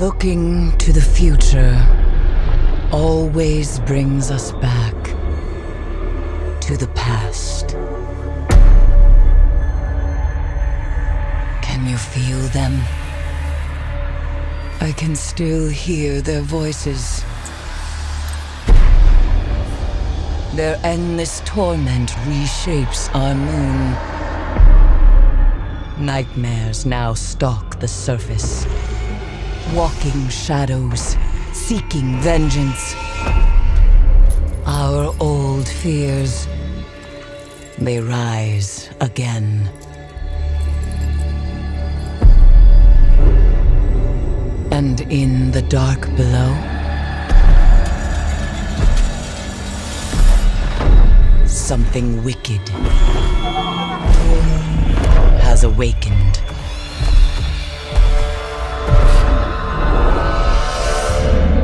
Looking to the future always brings us back to the past. Can you feel them? I can still hear their voices. Their endless torment reshapes our moon. Nightmares now stalk the surface. Walking shadows, seeking vengeance. Our old fears, they rise again. And in the dark below, something wicked has awakened.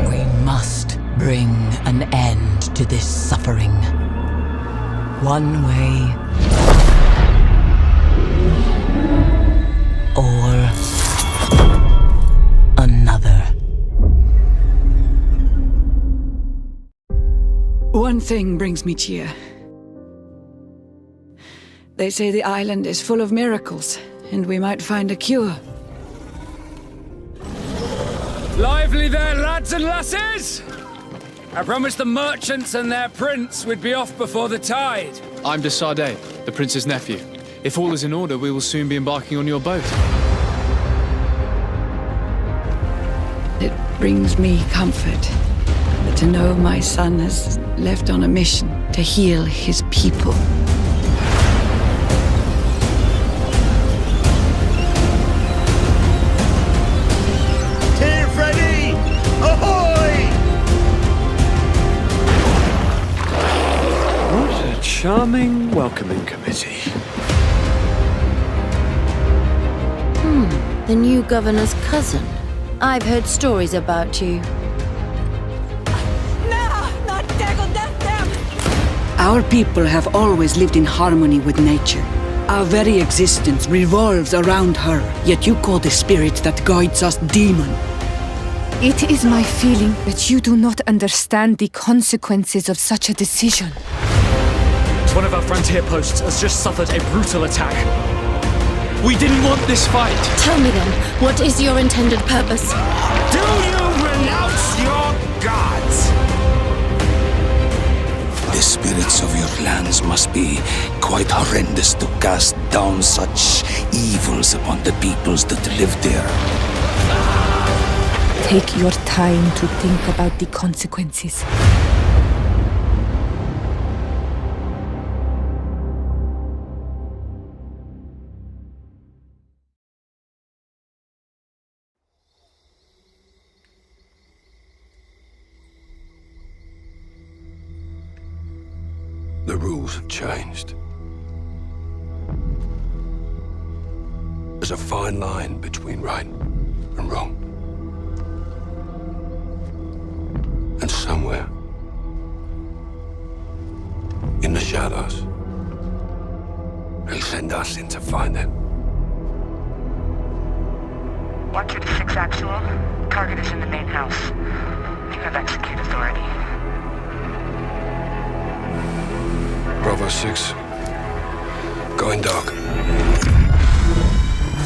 We must bring an end to this suffering. One way or another. One thing brings me cheer. They say the island is full of miracles, and we might find a cure. Lively there, lads and lasses! I promised the merchants and their prince we'd be off before the tide. I'm de Sardet, the prince's nephew. If all is in order, we will soon be embarking on your boat. It brings me comfort to know my son has left on a mission to heal his people. Charming welcoming committee. The new governor's cousin. I've heard stories about you. Our people have always lived in harmony with nature. Our very existence revolves around her, yet you call the spirit that guides us demon. It is my feeling that you do not understand the consequences of such a decision. One of our frontier posts has just suffered a brutal attack. We didn't want this fight. Tell me then, what is your intended purpose? Do you renounce your gods? The spirits of your lands must be quite horrendous to cast down such evils upon the peoples that live there. Take your time to think about the consequences. The rules have changed. There's a fine line between right and wrong. And somewhere, in the shadows, they send us in to find it. 126 actual. Target is in the main house. You have execute authority. Bravo 6. Going dark.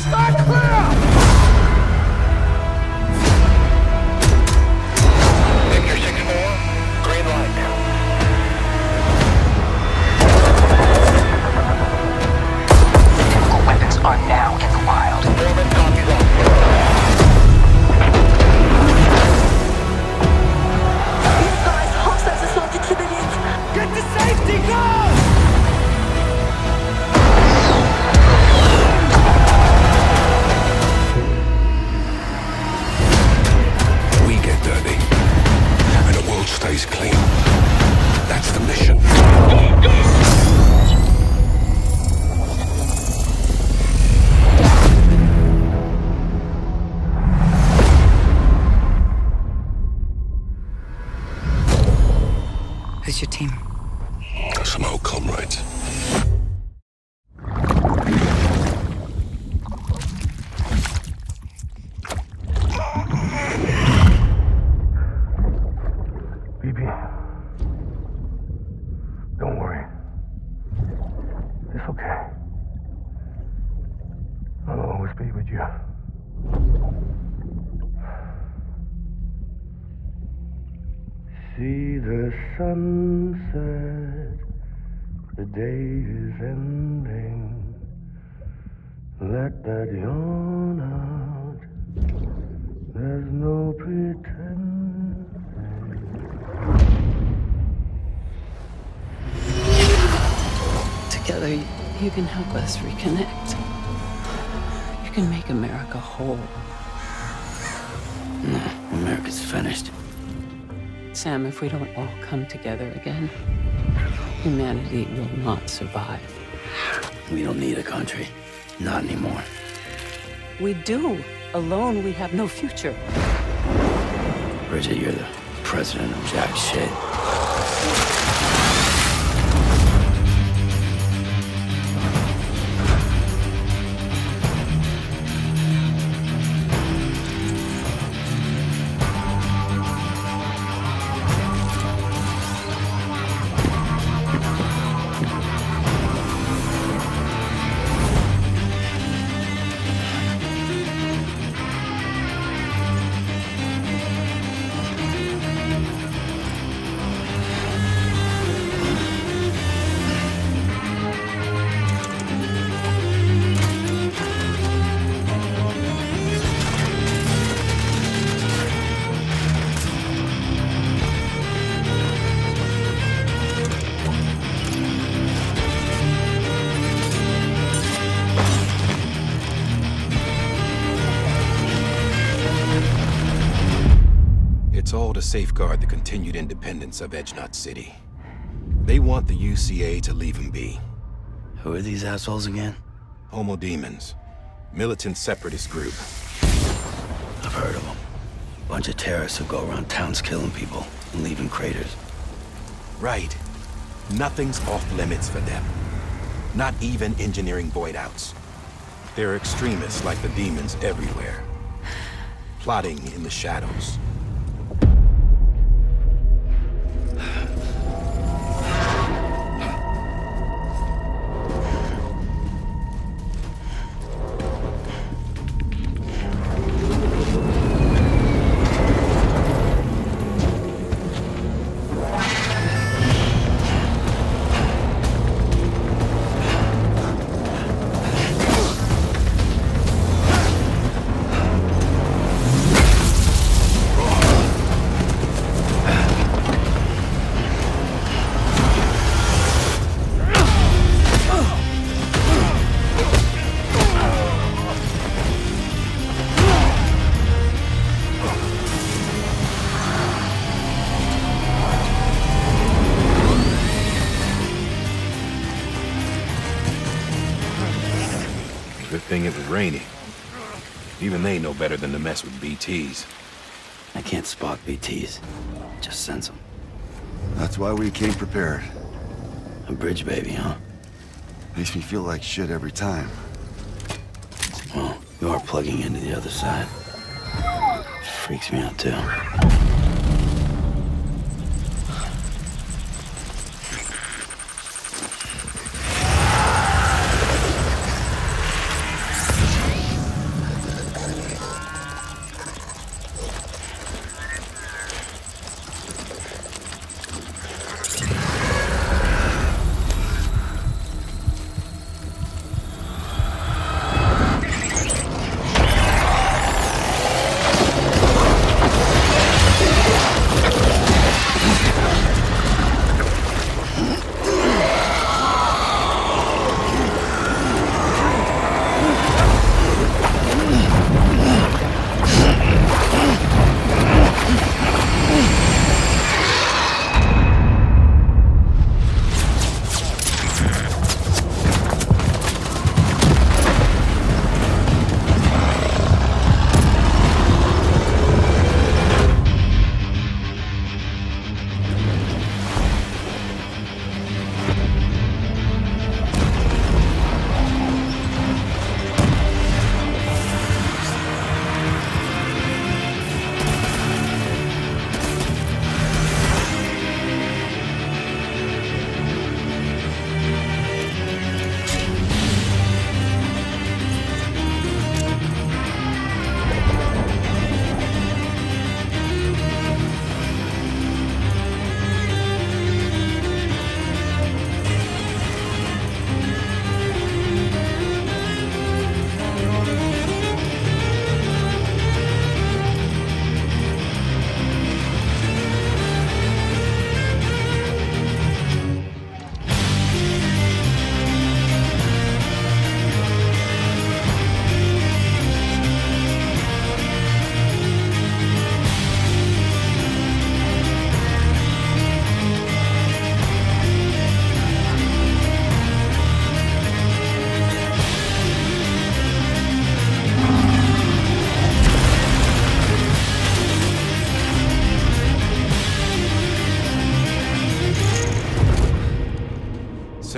Stand clear! Victor 6-4, green light. The typical weapons are now in the wild. Foreman copies up. You guys, hostiles assaulted civilians. Get to safety, go! It's okay. I'll always be with you. See the sunset, the day is ending. Let that yawn out, there's no pretending. Together, you can help us reconnect. You can make America whole. No, America's finished. Sam, if we don't all come together again, humanity will not survive. We don't need a country. Not anymore. We do. Alone, we have no future. Bridget, you're the president of jack shit. It's all to safeguard the continued independence of Edgenut City. They want the UCA to leave him be. Who are these assholes again? Homo Demons. Militant separatist group. I've heard of them. Bunch of terrorists who go around towns killing people and leaving craters. Right. Nothing's off limits for them. Not even engineering void outs. There are extremists like the demons everywhere. Plotting in the shadows. Good thing it was raining. Even they know better than to mess with BTs. I can't spot BTs. Just sense them. That's why we came prepared. A bridge baby, huh? Makes me feel like shit every time. Well, you are plugging into the other side. Freaks me out, too.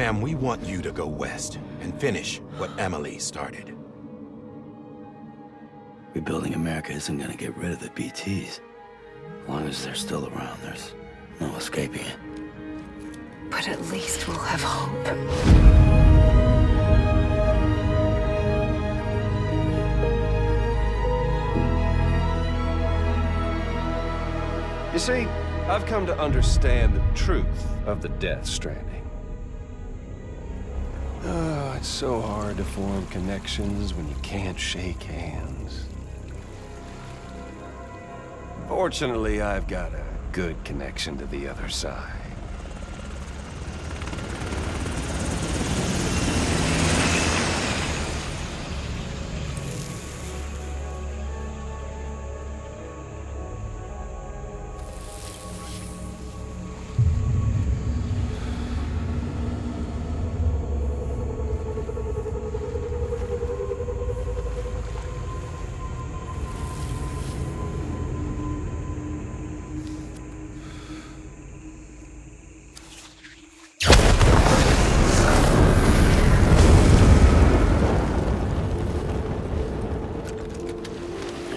Sam, we want you to go west and finish what Emily started. Rebuilding America isn't gonna get rid of the BTs. As long as they're still around, there's no escaping it. But at least we'll have hope. You see, I've come to understand the truth of the Death Stranding. Oh, it's so hard to form connections when you can't shake hands. Fortunately, I've got a good connection to the other side.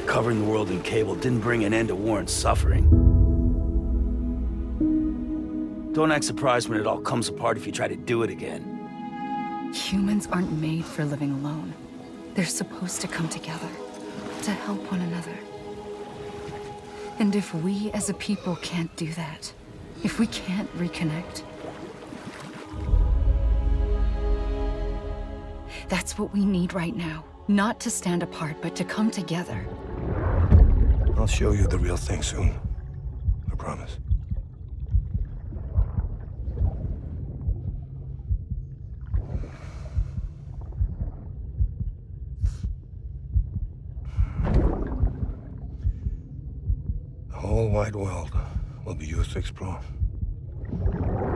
Covering the world in cable didn't bring an end to war and suffering. Don't act surprised when it all comes apart if you try to do it again. Humans aren't made for living alone. They're supposed to come together, to help one another. And if we as a people can't do that, if we can't reconnect, that's what we need right now. Not to stand apart, but to come together. I'll show you the real thing soon. I promise. The whole wide world will be yours to explore.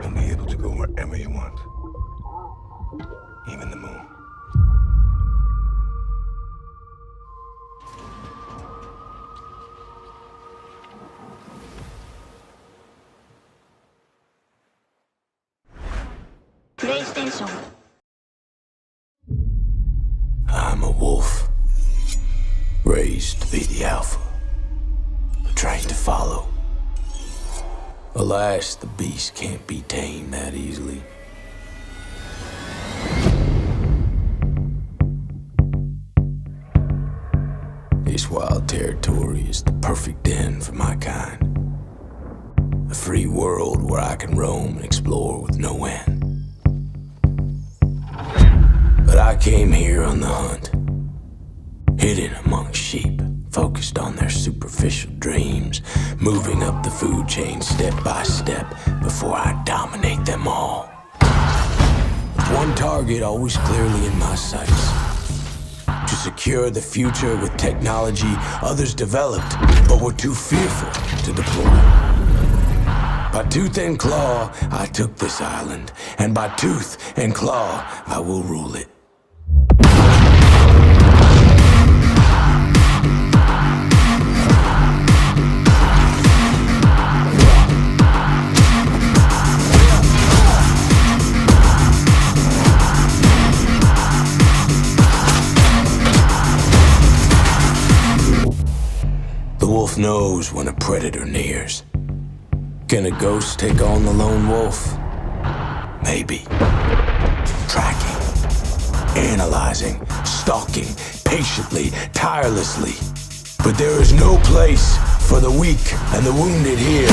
You'll be able to go wherever you want. Even the moon. PlayStation. I'm a wolf. Raised to be the alpha. Trained to follow. Alas, the beast can't be tamed that easily. This wild territory is the perfect den for my kind. A free world where I can roam and explore with no end. But I came here on the hunt, hidden among sheep, focused on their superficial dreams, moving up the food chain step by step before I dominate them all. With one target always clearly in my sights: to secure the future with technology others developed but were too fearful to deploy. By tooth and claw, I took this island, and by tooth and claw, I will rule it. The wolf knows when a predator nears. Can a ghost take on the lone wolf? Maybe. Tracking, analyzing, stalking, patiently, tirelessly. But there is no place for the weak and the wounded here.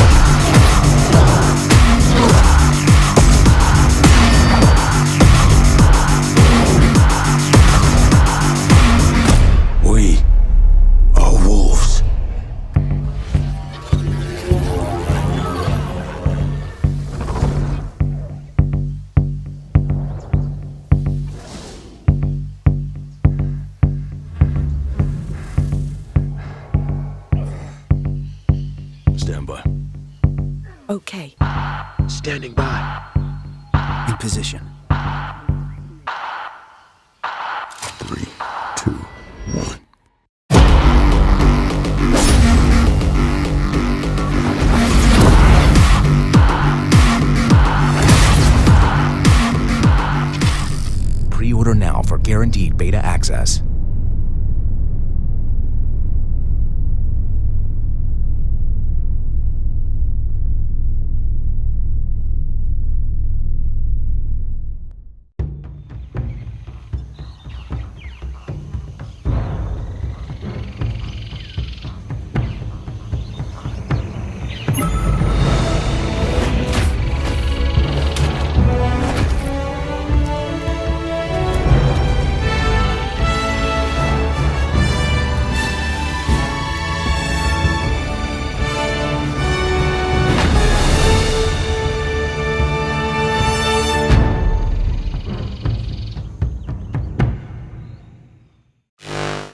We are wolves. Stand by. Okay. Standing by. In position. 3, 2, 1. Pre-order now for guaranteed beta access.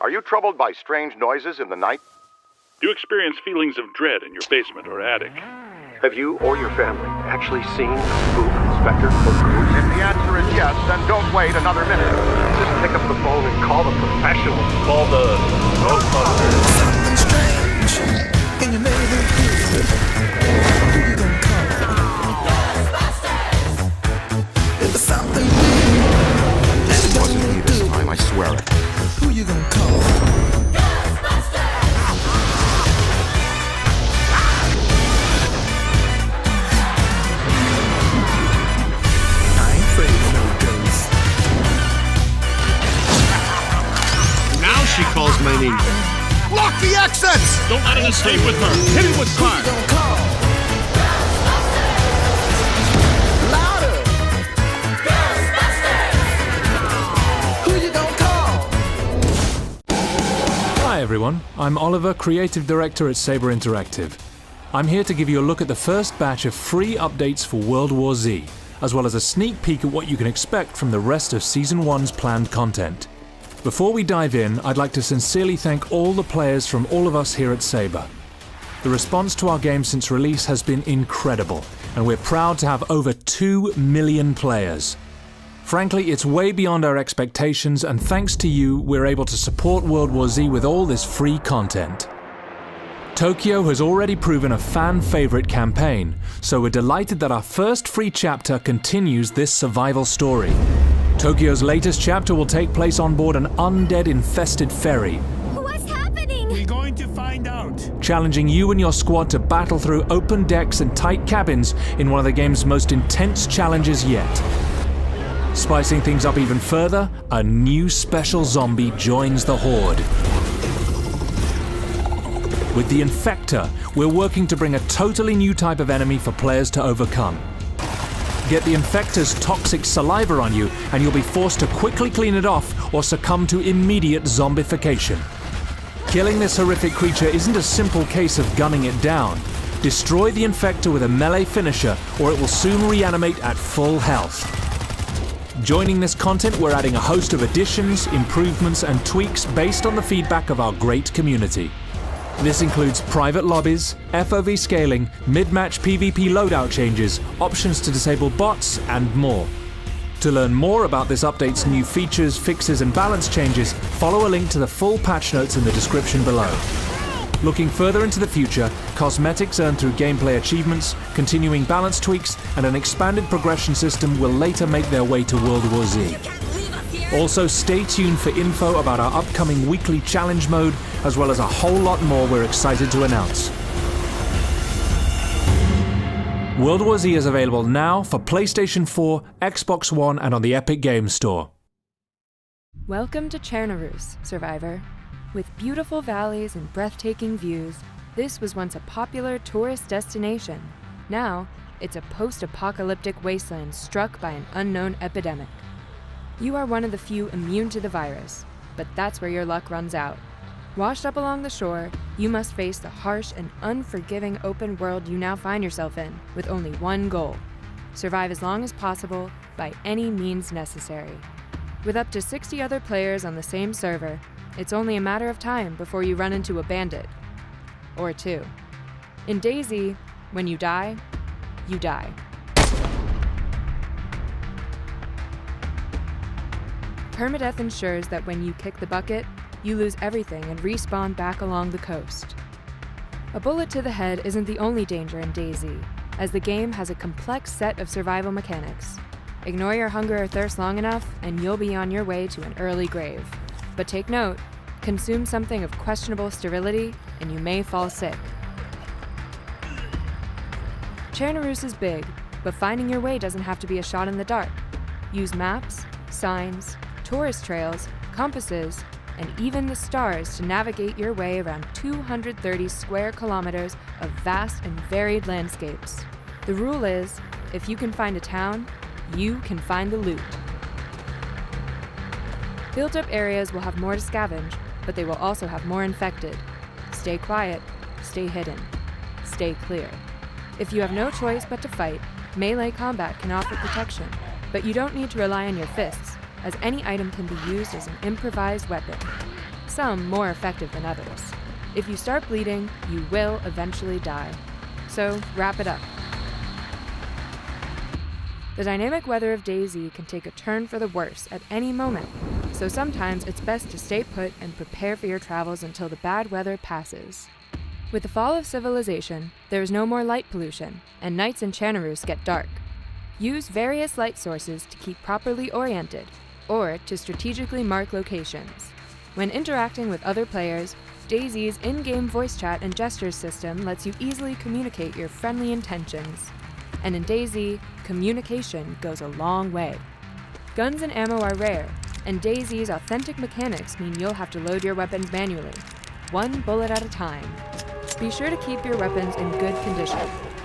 Are you troubled by strange noises in the night? Do you experience feelings of dread in your basement or attic? Have you or your family actually seen a spook, Inspector, or ghost? If the answer is yes, then don't wait another minute. Just pick up the phone and call the professionals. Call the Ghostbusters. Something strange in your neighborhood. Who you gonna call? Ghostbusters! If there's something weird, It wasn't me this time, I swear it. who you gonna call? Now she calls my name. Lock the exits! Don't let him stay with her. Hit him with car. Hi everyone, I'm Oliver, Creative Director at Saber Interactive. I'm here to give you a look at the first batch of free updates for World War Z, as well as a sneak peek at what you can expect from the rest of Season 1's planned content. Before we dive in, I'd like to sincerely thank all the players from all of us here at Saber. The response to our game since release has been incredible, and we're proud to have over 2 million players. Frankly, it's way beyond our expectations, and thanks to you, we're able to support World War Z with all this free content. Tokyo has already proven a fan-favorite campaign, so we're delighted that our first free chapter continues this survival story. Tokyo's latest chapter will take place on board an undead-infested ferry, What's happening? We're going to find out. challenging you and your squad to battle through open decks and tight cabins in one of the game's most intense challenges yet. Spicing things up even further, a new special zombie joins the horde. With the Infector, we're working to bring a totally new type of enemy for players to overcome. Get the Infector's toxic saliva on you, and you'll be forced to quickly clean it off or succumb to immediate zombification. Killing this horrific creature isn't a simple case of gunning it down. Destroy the Infector with a melee finisher, or it will soon reanimate at full health. Joining this content, we're adding a host of additions, improvements, and tweaks based on the feedback of our great community. This includes private lobbies, FOV scaling, mid-match PvP loadout changes, options to disable bots, and more. To learn more about this update's new features, fixes, and balance changes, follow a link to the full patch notes in the description below. Looking further into the future, cosmetics earned through gameplay achievements, continuing balance tweaks, and an expanded progression system will later make their way to World War Z. Also, stay tuned for info about our upcoming weekly challenge mode, as well as a whole lot more we're excited to announce. World War Z is available now for PlayStation 4, Xbox One, and on the Epic Games Store. Welcome to Chernarus, Survivor. With beautiful valleys and breathtaking views, this was once a popular tourist destination. Now, it's a post-apocalyptic wasteland struck by an unknown epidemic. You are one of the few immune to the virus, but that's where your luck runs out. Washed up along the shore, you must face the harsh and unforgiving open world you now find yourself in, with only one goal: survive as long as possible by any means necessary. With up to 60 other players on the same server, it's only a matter of time before you run into a bandit. Or two. In DayZ, when you die, you die. Permadeath ensures that when you kick the bucket, you lose everything and respawn back along the coast. A bullet to the head isn't the only danger in DayZ, as the game has a complex set of survival mechanics. Ignore your hunger or thirst long enough, and you'll be on your way to an early grave. But take note, consume something of questionable sterility, and you may fall sick. Chernarus is big, but finding your way doesn't have to be a shot in the dark. Use maps, signs, tourist trails, compasses, and even the stars to navigate your way around 230 square kilometers of vast and varied landscapes. The rule is, if you can find a town, you can find the loot. Built-up areas will have more to scavenge, but they will also have more infected. Stay quiet, stay hidden, stay clear. If you have no choice but to fight, melee combat can offer protection, but you don't need to rely on your fists, as any item can be used as an improvised weapon, some more effective than others. If you start bleeding, you will eventually die. So wrap it up. The dynamic weather of DayZ can take a turn for the worse at any moment, so sometimes it's best to stay put and prepare for your travels until the bad weather passes. With the fall of civilization, there is no more light pollution, and nights in Chernarus get dark. Use various light sources to keep properly oriented, or to strategically mark locations. When interacting with other players, DayZ's in-game voice chat and gestures system lets you easily communicate your friendly intentions. And in DayZ, communication goes a long way. Guns and ammo are rare, and DayZ's authentic mechanics mean you'll have to load your weapons manually, one bullet at a time. Be sure to keep your weapons in good condition.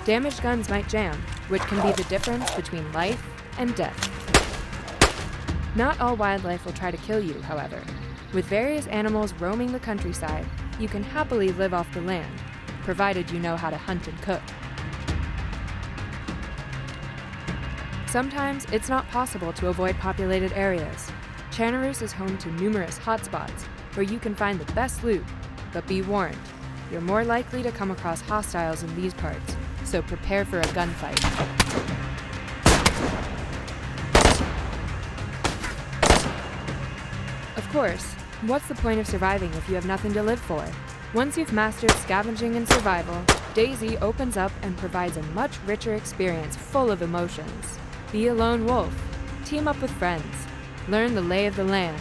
Damaged guns might jam, which can be the difference between life and death. Not all wildlife will try to kill you, however. With various animals roaming the countryside, you can happily live off the land, provided you know how to hunt and cook. Sometimes it's not possible to avoid populated areas. Chernarus is home to numerous hotspots, where you can find the best loot, but be warned, you're more likely to come across hostiles in these parts, so prepare for a gunfight. Of course, what's the point of surviving if you have nothing to live for? Once you've mastered scavenging and survival, DayZ opens up and provides a much richer experience full of emotions. Be a lone wolf, team up with friends, learn the lay of the land,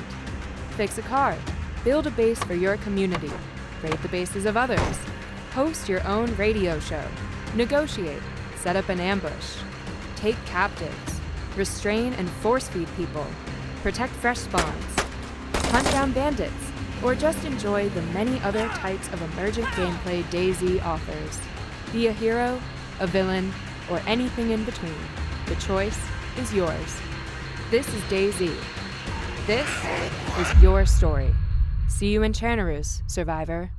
fix a car, build a base for your community, raid the bases of others, host your own radio show, negotiate, set up an ambush, take captives, restrain and force-feed people, protect fresh spawns, hunt down bandits, or just enjoy the many other types of emergent gameplay DayZ offers. Be a hero, a villain, or anything in between. The choice is yours. This is DayZ. This is your story. See you in Chernarus, survivor.